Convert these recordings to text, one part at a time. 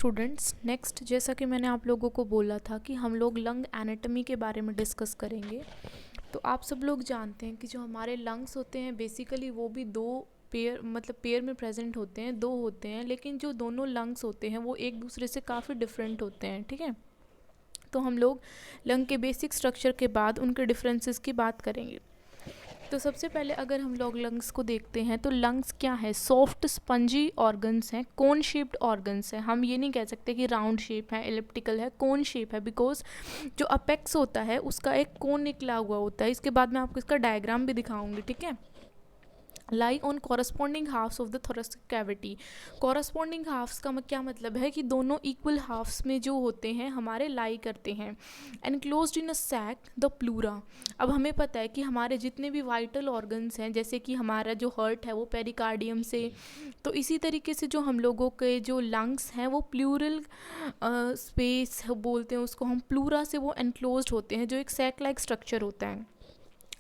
Students, next जैसा कि मैंने आप लोगों को बोला था कि हम लोग लंग एनाटमी के बारे में डिस्कस करेंगे। तो आप सब लोग जानते हैं कि जो हमारे लंग्स होते हैं बेसिकली वो भी दो पेयर में प्रेजेंट होते हैं, दो होते हैं, लेकिन जो दोनों लंग्स होते हैं वो एक दूसरे से काफ़ी डिफरेंट होते हैं। ठीक है, तो हम लोग लंग के बेसिक स्ट्रक्चर के बाद उनके डिफरेंसेस की बात करेंगे। तो सबसे पहले अगर हम लोग लंग्स को देखते हैं तो लंग्स क्या है, सॉफ्ट स्पंजी ऑर्गन्स हैं, कोन शेप्ड ऑर्गन्स हैं। हम ये नहीं कह सकते कि राउंड शेप है, एलिप्टिकल है, कोन शेप है, बिकॉज जो अपेक्स होता है उसका एक कोन निकला हुआ होता है। इसके बाद मैं आपको इसका डायग्राम भी दिखाऊंगी। ठीक है, lie on corresponding halves of the thoracic cavity. Corresponding halves का क्या मतलब है कि दोनों इक्वल हाफ्स में जो होते हैं हमारे लाई करते हैं। Enclosed in a sac the pleura. अब हमें पता है कि हमारे जितने भी वाइटल ऑर्गन्स हैं, जैसे कि हमारा जो हार्ट है वो पेरिकार्डियम से, तो इसी तरीके से जो हम लोगों के जो लंग्स हैं वो प्लूरल स्पेस बोलते हैं उसको हम, प्लूरा से वो एनक्लोज्ड होते हैं, जो एक सैक लाइक स्ट्रक्चर होता है,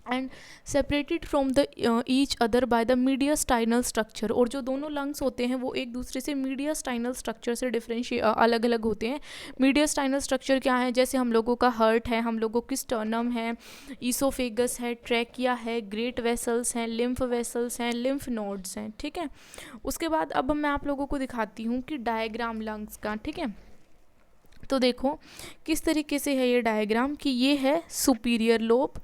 and separated from the each other by the mediastinal structure. और जो दोनों लंग्स होते हैं वो एक दूसरे से मीडियास्टाइनल स्ट्रक्चर से अलग अलग होते हैं। मीडियास्टाइनल स्ट्रक्चर क्या है, जैसे हम लोगों का हार्ट है, हम लोगों की स्टर्नम है, ईसोफेगस है, ट्रैकिया है, ग्रेट वेसल्स हैं, लिम्फ वेसल्स हैं, लिम्फ नोड्स हैं। ठीक है, उसके बाद अब मैं आप लोगों को दिखाती हूँ कि डायग्राम लंग्स का। ठीक है, तो देखो किस तरीके से है ये डायग्राम, कि ये है superior lobe,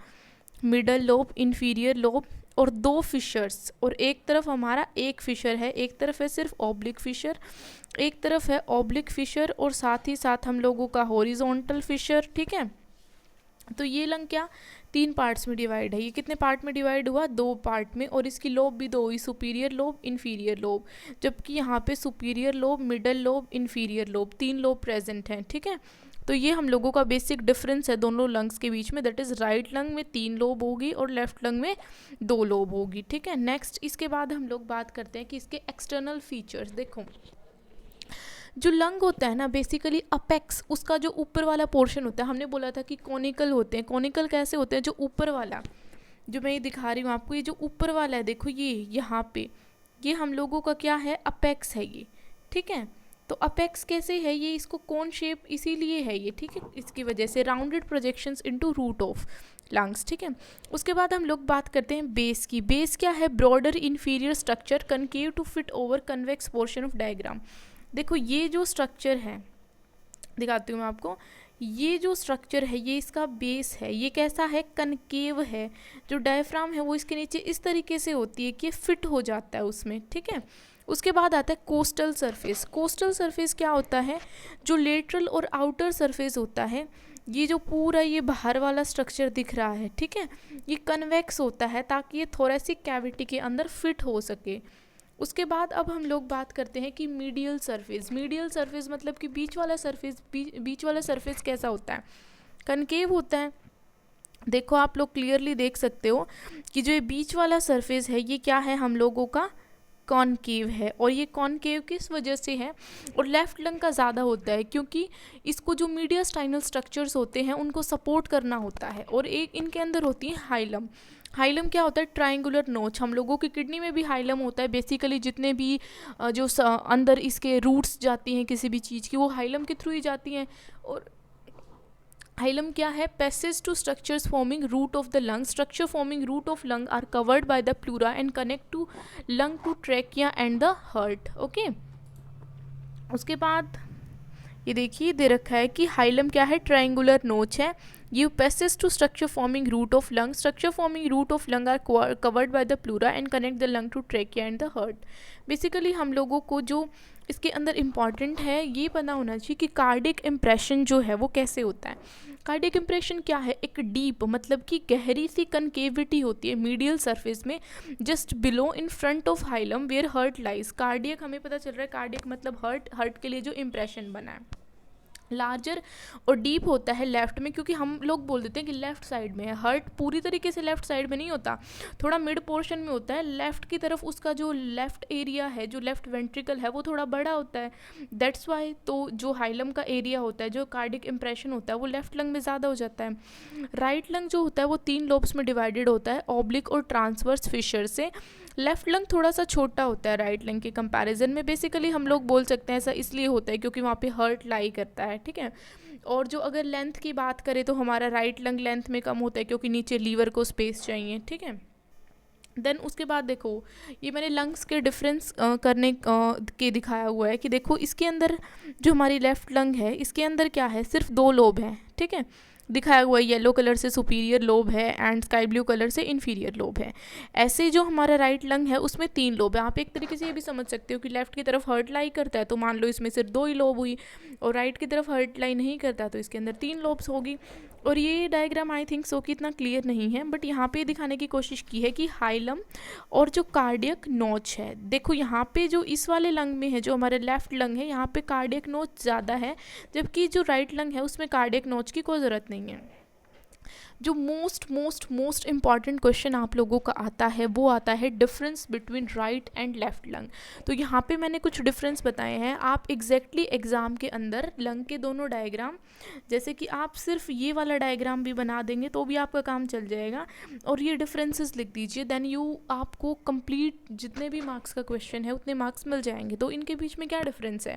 middle lobe, inferior lobe और दो फिशर्स, और एक तरफ हमारा एक फिशर है, एक तरफ है सिर्फ ऑब्लिक फिशर, एक तरफ है ऑब्लिक फिशर और साथ ही साथ हम लोगों का हॉरिजॉन्टल फिशर। ठीक है, तो ये लंग क्या 3 पार्ट्स में डिवाइड है। ये कितने पार्ट में डिवाइड हुआ, 2 पार्ट में, और इसकी लोब भी 2 ही, सुपीरियर लोब, इन्फीरियर लोब, जबकि यहाँ पे superior lobe, middle lobe, inferior lobe, 3 lobe present हैं। ठीक है, तो ये हम लोगों का बेसिक डिफरेंस है दोनों लंग्स के बीच में, दैट इज़ राइट लंग में 3 लोब होगी और लेफ्ट लंग में 2 लोब होगी। ठीक है, नेक्स्ट इसके बाद हम लोग बात करते हैं कि इसके एक्सटर्नल फीचर्स। देखो जो लंग होता है ना बेसिकली अपेक्स, उसका जो ऊपर वाला पोर्शन होता है, हमने बोला था कि कॉनिकल होते हैं। कॉनिकल कैसे होते हैं, जो ऊपर वाला, जो मैं ये दिखा रही हूँ आपको, ये जो ऊपर वाला है देखो, ये यहाँ पे ये हम लोगों का क्या है, अपेक्स है ये। ठीक है, तो अपेक्स कैसे है ये, इसको कोन शेप इसीलिए है ये। ठीक है, इसकी वजह से rounded projections into root of lungs. ठीक है, उसके बाद हम लोग बात करते हैं बेस की। बेस क्या है, broader inferior structure concave to fit over convex portion of diagram. देखो ये जो स्ट्रक्चर है, दिखाती हूँ मैं आपको, ये जो स्ट्रक्चर है ये इसका बेस है, ये कैसा है, कनकेव है। जो डायफ्राम है वो इसके नीचे इस तरीके से होती है कि ये फिट हो जाता है उसमें। ठीक है, उसके बाद आता है कोस्टल सरफेस। कोस्टल सरफेस क्या होता है, जो लेटरल और आउटर सरफेस होता है, ये जो पूरा ये बाहर वाला स्ट्रक्चर दिख रहा है, ठीक है, ये कन्वेक्स होता है ताकि ये थोरेसिक कैविटी के अंदर फिट हो सके। उसके बाद अब हम लोग बात करते हैं कि मीडियल सरफेस। मीडियल सरफेस मतलब कि बीच वाला सरफेस, बीच वाला सरफेस कैसा होता है, कनकेव होता है। देखो आप लोग क्लियरली देख सकते हो कि जो ये बीच वाला सरफेस है ये क्या है, हम लोगों का कॉनकेव है। और ये कॉनकेव किस वजह से है, और लेफ्ट लंग का ज़्यादा होता है क्योंकि इसको जो मीडियास्टाइनल स्ट्रक्चर्स होते हैं उनको सपोर्ट करना होता है। और एक इनके अंदर होती है हाइलम। हाइलम क्या होता है, ट्राइंगुलर नोच। हम लोगों की किडनी में भी हाइलम होता है। बेसिकली जितने भी अंदर इसके रूट्स जाती हैं किसी भी चीज़ की, वो हाइलम के थ्रू ही जाती हैं। और हाइलम क्या है, passage to structures forming root of the lung. Structure forming root of lung are covered by the pleura and connect to lung to trachea and the heart. Okay, उसके बाद ये देखिए दे रखा है कि हाइलम क्या है, ट्राइंगुलर नोच है। ये passage to structure forming root of lung. Structure forming root of lung are covered by the pleura and connect the lung to trachea and the heart. Basically हम लोगों को जो इसके अंदर इम्पॉर्टेंट है ये पता होना चाहिए कि कार्डिक इम्प्रेशन जो है वो कैसे होता है। कार्डिक इम्प्रेशन क्या है, एक डीप मतलब कि गहरी सी कनकेविटी होती है मीडियल सरफेस में, just below in front of hilum where heart lies. Cardiac हमें पता चल रहा है, कार्डियक मतलब हार्ट, हार्ट के लिए जो इम्प्रेशन बना है। लार्जर और डीप होता है लेफ्ट में, क्योंकि हम लोग बोल देते हैं कि लेफ्ट साइड में है। हार्ट पूरी तरीके से लेफ्ट साइड में नहीं होता, थोड़ा मिड पोर्शन में होता है, लेफ्ट की तरफ। उसका जो लेफ्ट एरिया है, जो लेफ्ट वेंट्रिकल है वो थोड़ा बड़ा होता है, दैट्स वाई। तो जो हाइलम का एरिया होता है, जो कार्डिक इम्प्रेशन होता है, वो लेफ्ट लंग में ज़्यादा हो जाता है। राइट लंग जो होता है वो 3 लोब्स में डिवाइडेड होता है, ऑब्लिक और ट्रांसवर्स फिशर से। लेफ़्ट लंग थोड़ा सा छोटा होता है राइट लंग के कंपैरिजन में। बेसिकली हम लोग बोल सकते हैं ऐसा इसलिए होता है क्योंकि वहाँ पे हार्ट लाई करता है, ठीक है। और जो अगर लेंथ की बात करें तो हमारा राइट लंग लेंथ में कम होता है क्योंकि नीचे लीवर को स्पेस चाहिए, ठीक है। देन उसके बाद देखो, ये मैंने लंग्स के डिफरेंस करने के दिखाया हुआ है कि देखो इसके अंदर जो हमारी लेफ़्ट लंग है इसके अंदर क्या है, सिर्फ 2 लोब हैं, ठीक है। दिखाया हुआ है येलो कलर से सुपीरियर लोब है एंड स्काई ब्लू कलर से इन्फीरियर लोब है। ऐसे जो हमारा राइट लंग है उसमें 3 लोब है। आप एक तरीके से ये भी समझ सकते हो कि लेफ्ट की तरफ हार्ट लाई करता है तो मान लो इसमें सिर्फ 2 ही लोब हुई, और राइट की तरफ हार्ट लाई नहीं करता तो इसके अंदर 3 लोब्स होगी। और ये डायग्राम आई थिंक सो कि इतना क्लियर नहीं है, बट यहाँ पे दिखाने की कोशिश की है कि हाइलम और जो कार्डियक नोच है, देखो यहाँ पे जो इस वाले लंग में है, जो हमारे लेफ्ट लंग है, यहाँ पे कार्डियक नोच ज़्यादा है, जबकि जो राइट लंग है उसमें कार्डियक नोच की कोई ज़रूरत नहीं है। जो मोस्ट इम्पॉर्टेंट क्वेश्चन आप लोगों का आता है वो आता है difference between right and left lung. तो यहाँ पे मैंने कुछ डिफरेंस बताए हैं। आप एग्जैक्टली एग्ज़ाम के अंदर लंग के दोनों डायग्राम, जैसे कि आप सिर्फ ये वाला डायग्राम भी बना देंगे तो भी आपका काम चल जाएगा, और ये डिफरेंसेस लिख दीजिए, देन आपको कंप्लीट जितने भी मार्क्स का क्वेश्चन है उतने मार्क्स मिल जाएंगे। तो इनके बीच में क्या डिफरेंस है?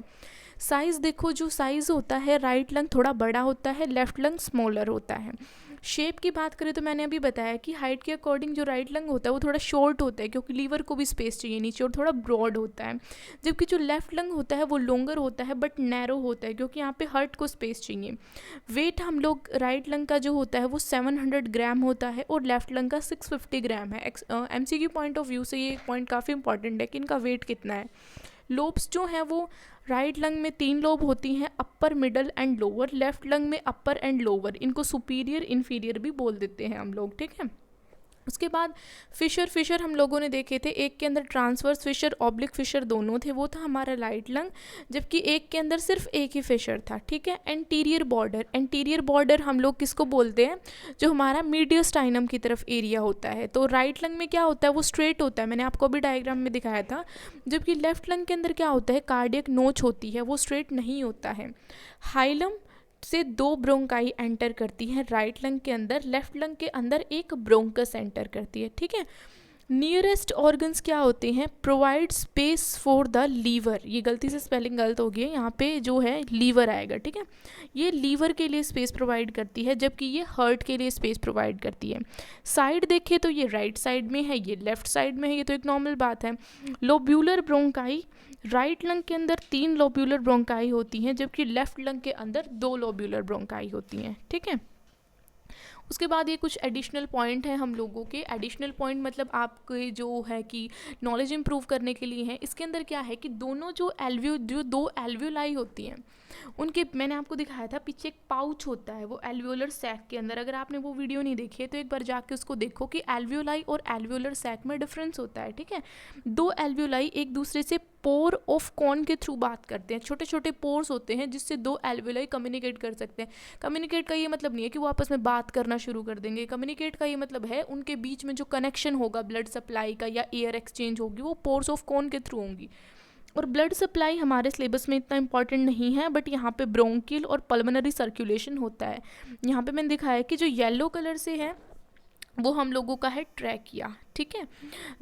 साइज़ देखो, जो साइज़ होता है राइट लंग थोड़ा बड़ा होता है, लेफ्ट लंग स्मॉलर होता है। शेप की बात करें तो मैंने अभी बताया कि हाइट के अकॉर्डिंग जो राइट लंग होता है वो थोड़ा शॉर्ट होता है क्योंकि लीवर को भी स्पेस चाहिए नीचे, और थोड़ा ब्रॉड होता है। जबकि जो लेफ्ट लंग होता है वो लॉन्गर होता है बट नैरो होता है क्योंकि यहाँ पे हार्ट को स्पेस चाहिए। वेट हम लोग राइट लंग का जो होता है वो 700 ग्राम होता है और लेफ्ट लंग का 650 ग्राम है। MCQ पॉइंट ऑफ व्यू से ये पॉइंट काफ़ी इंपॉर्टेंट है कि इनका वेट कितना है। लोब्स जो हैं वो राइट लंग में 3 लोब होती हैं, upper, middle and lower. Left lung में अपर एंड लोअर, इनको सुपीरियर इन्फीरियर भी बोल देते हैं हम लोग, ठीक है। उसके बाद फिशर हम लोगों ने देखे थे, एक के अंदर ट्रांसवर्स फिशर, ऑब्लिक फिशर दोनों थे, वो था हमारा राइट लंग, जबकि एक के अंदर सिर्फ एक ही फिशर था, ठीक है। एंटीरियर बॉर्डर हम लोग किसको बोलते हैं? जो हमारा मीडियस्टाइनम की तरफ एरिया होता है। तो राइट लंग में क्या होता है, वो स्ट्रेट होता है, मैंने आपको अभी डायग्राम में दिखाया था। जबकि लेफ्ट लंग के अंदर क्या होता है, कार्डियक नोच होती है, वो स्ट्रेट नहीं होता है। हाइलम से 2 ब्रोंकाई एंटर करती हैं राइट लंग के अंदर, लेफ्ट लंग के अंदर एक ब्रोंकस एंटर करती है, ठीक है। नियरेस्ट ऑर्गन्स क्या होते हैं? Provide space for the liver, ये गलती से स्पेलिंग गलत हो गई है, यहाँ पे जो है लीवर आएगा, ठीक है। ये लीवर के लिए स्पेस प्रोवाइड करती है जबकि ये हार्ट के लिए स्पेस प्रोवाइड करती है। साइड देखें तो ये राइट साइड में है, ये लेफ्ट साइड में है, ये तो एक नॉर्मल बात है। लोब्यूलर ब्रोंकाई, राइट लंग के अंदर 3 लोब्यूलर ब्रोंकाई होती हैं जबकि लेफ्ट लंग के अंदर 2 लोब्यूलर ब्रोंकाई होती हैं, ठीक है। उसके बाद ये कुछ एडिशनल पॉइंट हैं हम लोगों के। एडिशनल पॉइंट मतलब आपके जो है कि नॉलेज इंप्रूव करने के लिए है। इसके अंदर क्या है कि दोनों जो दो एल्वियोलाई होती हैं उनके, मैंने आपको दिखाया था पीछे एक पाउच होता है वो एल्वियोलर सैक के अंदर। अगर आपने वो वीडियो नहीं देखी है तो एक बार जाके उसको देखो कि एल्वियोलाई और एल्वियोलर सैक में डिफरेंस होता है, ठीक है। 2 एल्वियोलाई एक दूसरे से पोर ऑफ कॉन के थ्रू बात करते हैं, छोटे छोटे पोर्स होते हैं जिससे 2 एल्वियोलाई कम्युनिकेट कर सकते हैं। कम्युनिकेट का ये मतलब नहीं है कि वो आपस में बात करना शुरू कर देंगे। कम्युनिकेट का ये मतलब है उनके बीच में जो कनेक्शन होगा ब्लड सप्लाई का या एयर एक्सचेंज होगी वो पोर्स ऑफ कॉन के थ्रू होंगी। और ब्लड सप्लाई हमारे सिलेबस में इतना इंपॉर्टेंट नहीं है, बट यहाँ पे ब्रोंकियल और पल्मोनरी सर्कुलेशन होता है। यहाँ पे मैंने दिखाया कि जो येलो कलर से है वो हम लोगों का है ट्रैकिया, ठीक है।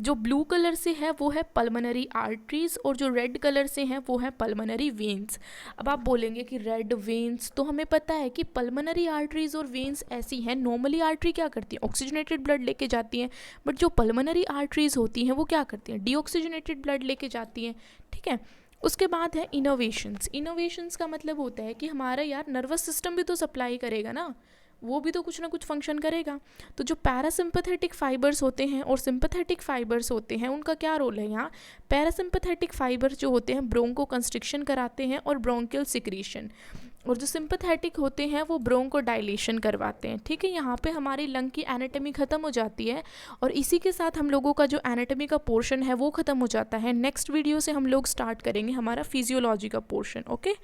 जो ब्लू कलर से है वो है पल्मोनरी आर्टरीज, और जो रेड कलर से हैं वो है पल्मोनरी वेन्स। अब आप बोलेंगे कि रेड वेन्स, तो हमें पता है कि पल्मोनरी आर्टरीज और वेन्स ऐसी हैं, नॉर्मली आर्टरी क्या करती है, ऑक्सीजनेटेड ब्लड लेके जाती हैं, बट जो पल्मोनरी आर्टरीज होती हैं वो क्या करती हैं, डीऑक्सीजनेटेड ब्लड लेके जाती हैं, ठीक है। उसके बाद है इनोवेशंस का मतलब होता है कि हमारा यार नर्वस सिस्टम भी तो सप्लाई करेगा ना, वो भी तो कुछ ना कुछ फंक्शन करेगा। तो जो पैरासिम्पैथेटिक फाइबर्स होते हैं और सिंपैथेटिक फाइबर्स होते हैं उनका क्या रोल है यहाँ? पैरासिम्पैथेटिक फाइबर्स जो होते हैं ब्रोंको कंस्ट्रिक्शन कराते हैं और ब्रोंकियल सिक्रीशन, और जो सिंपैथेटिक होते हैं वो ब्रोंको डायलेशन करवाते हैं, ठीक है। यहाँ पे हमारी लंग की एनाटॉमी ख़त्म हो जाती है और इसी के साथ हम लोगों का जो एनाटॉमी का पोर्शन है वो ख़त्म हो जाता है। नेक्स्ट वीडियो से हम लोग स्टार्ट करेंगे हमारा फिजियोलॉजी का पोर्शन, ओके।